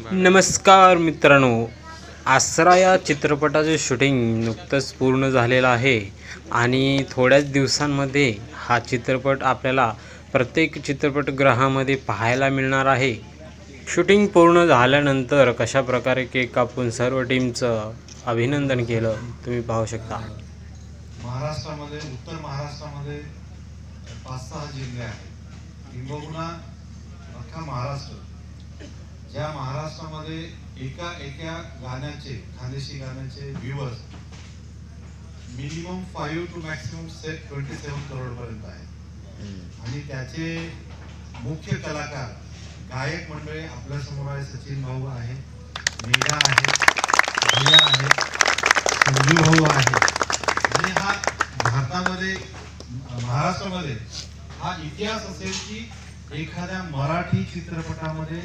नमस्कार मित्रांनो, आसरा या चित्रपटाचे शूटिंग नुकतंच पूर्ण झालेलं आहे आणि थोड्याच दिवसांमध्ये हा चित्रपट आपल्याला प्रत्येक चित्रपटगृहामध्ये पाहायला मिळणार आहे. शूटिंग पूर्ण झाल्यानंतर कशा प्रकारे केक कापून सर्व टीमचं अभिनंदन केलं तुम्ही पाहू शकता. महाराष्ट्रामध्ये उत्तर महाराष्ट्रामध्ये 5-6 जिल्हे आहेत. किंबहुना अख्खा महाराष्ट्र, ज्या महाराष्ट्रामध्ये एका गाण्याचे खानदेशी गाण्याचे viewers minimum 5 to maximum 27 crore पर्यंत आहे आणि त्याचे मुख्य कलाकार गायक मंडळी आपल्या समोर आहे. सचिन भाऊ आहे, मेघा आहे, भैया आहे, संजू भाऊ आहे आणि हा भारतामध्ये महाराष्ट्रामध्ये हा इतिहास असेल की एखाद्या मराठी चित्रपटामध्ये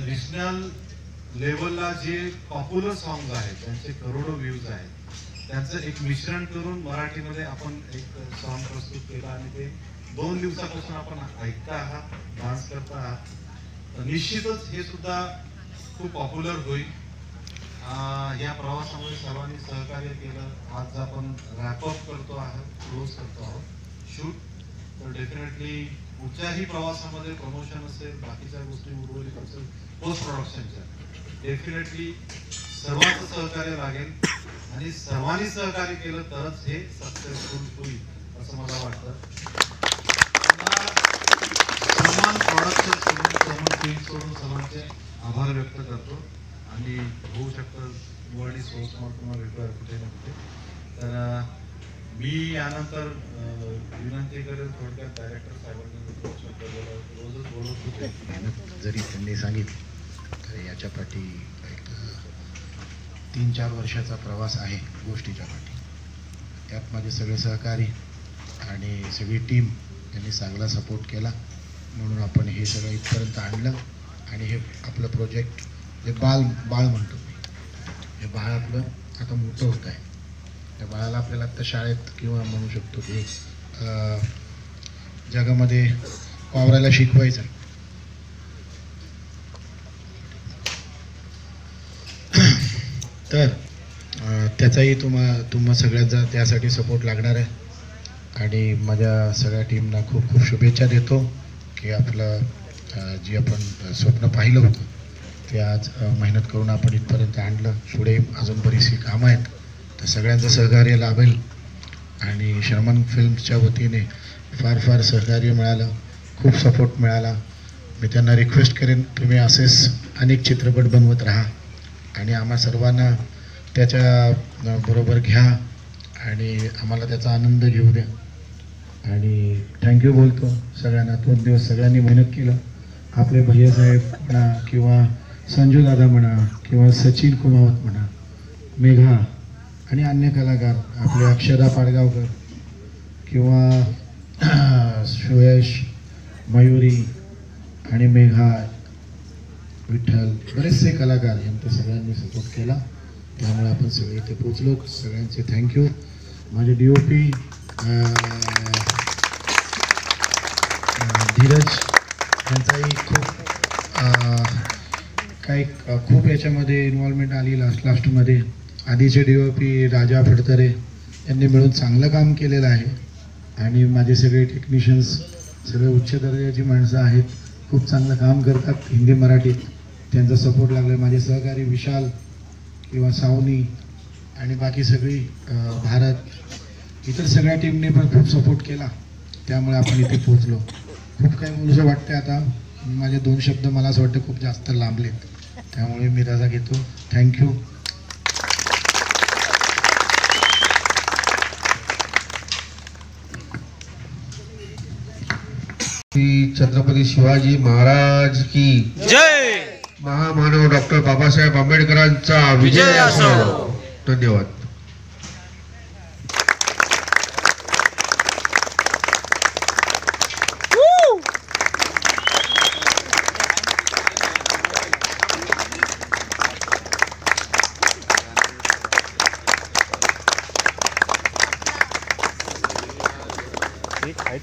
रिजनल लेवलला जे पॉप्युलर सॉंग्स आहेत त्यांचे करोडो व्ह्यूज आहेत, त्यांचं एक मिश्रण करून मराठीमध्ये आपण एक सॉंग प्रस्तुत केलं आणि ते 2 दिवसापासून आपण ऐकता आहात, डान्स करता आहात. निश्चितच हे सुद्धा खूप पॉप्युलर होईल. या प्रवासामध्ये सर्वांनी सहकार्य केलं. आज आपण रॅपअप करतो आहोत, क्लोज करतो आहोत शूट. तर डेफिनेटली कुठच्याही प्रवासामध्ये प्रमोशन असेल, बाकीच्या गोष्टी उर्वरित असेल, पोस्ट प्रोडक्शनच्या डेफिनेटली सर्वांचं सहकार्य लागेल आणि सर्वांनी सहकार्य केलं तरच हे सक्सेसफुल होईल असं मला वाटतं. समान प्रोडक्शन सोडून, समान टीम सोडून सर्वांचे आभार व्यक्त करतो आणि होऊ शकतं मुळाडी सोर्सवर तुम्हाला भेटूया कुठे ना कुठे. तर मी यानंतर विनंती करेल थोडक्यात डायरेक्टर साहेबांनी रोजच बोलत होते. जरी त्यांनी सांगितलं तर याच्या पाठी एक 3-4 वर्षाचा प्रवास आहे गोष्टीच्या पाठी. त्यात माझे सगळे सहकारी आणि सगळी टीम यांनी चांगला सपोर्ट केला म्हणून आपण हे सगळं इथपर्यंत आणलं आणि हे आपलं प्रोजेक्ट जे बाळ म्हणतो मी, हे बाळ आपलं आता मोठं होत आहे. त्या बाळाला आपल्याला आत्ता शाळेत किंवा म्हणू शकतो की जगामध्ये वावरायला शिकवायचं. तर त्याचाही तुम्हा सगळ्यांचा त्यासाठी सपोर्ट लागणार आहे आणि माझ्या सगळ्या टीमना खूप खूप शुभेच्छा देतो की आपलं जे आपण स्वप्न पाहिलं होतं ते आज मेहनत करून आपण इथपर्यंत आणलं. पुढे अजून बरीचशी कामं आहेत, तर सगळ्यांचं सहकार्य लाभेल आणि शर्मन फिल्म्सच्या वतीने फार फार सहकार्य मिळालं, खूप सपोर्ट मिळाला. मी त्यांना रिक्वेस्ट करेन तुम्ही असेच अनेक चित्रपट बनवत राहा आणि आम्हा सर्वांना त्याच्या बरोबर घ्या आणि आम्हाला त्याचा आनंद घेऊ द्या. आणि थँक्यू बोलतो सगळ्यांना. 2 दिवस सगळ्यांनी मेहनत केलं. आपले भैयासाहेब म्हणा किंवा संजू दादा म्हणा किंवा सचिन कुमावत म्हणा, मेघा आणि अन्य कलाकार आपले अक्षदा पाडगावकर किंवा सुयश, मयुरी आणि मेघा, विठ्ठल, बरेचसे कलाकार यांचा सगळ्यांनी सपोर्ट केला. त्यामुळे आपण सगळे इथे पोचलो. सगळ्यांचे थँक्यू. माझे DOP धीरज यांचाही खूप याच्यामध्ये इन्व्हॉल्वमेंट आली. लास्टमध्ये आधीचे DOP राजा फडतरे यांनी मिळून चांगलं काम केलेलं आहे आणि माझे सगळे टेक्निशियन्स सगळे उच्च दर्जाची माणसं आहेत, खूप चांगलं काम करतात हिंदी मराठीत. त्यांचा सपोर्ट लागला. माझे सहकारी विशाल किंवा सावनी आणि बाकी सगळी भारत, इतर सगळ्या टीमने पण खूप सपोर्ट केला. त्यामुळे आपण इथे पोहोचलो. खूप काही बोलूचं वाटतं. आता माझे 2 शब्द मला असं वाटतं खूप जास्त लांबलेत, त्यामुळे मी रजा घेतो. थँक्यू. छत्रपती शिवाजी महाराज की जय. महामानव डॉक्टर बाबासाहेब आंबेडकरांचा विजय असो. धन्यवाद.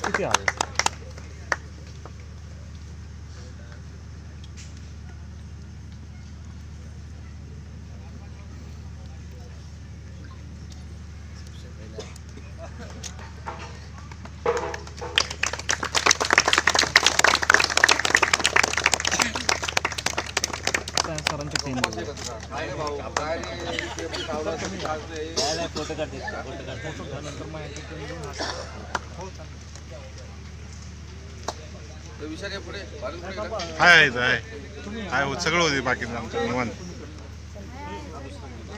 किती आहे सरांची टीम आहे सगळं होते बाकी आमचं निवांत.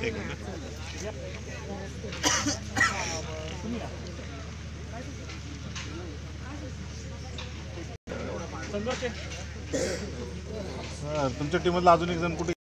एक मिनिट. तुमच्या टीममधला अजून एक जण कुठे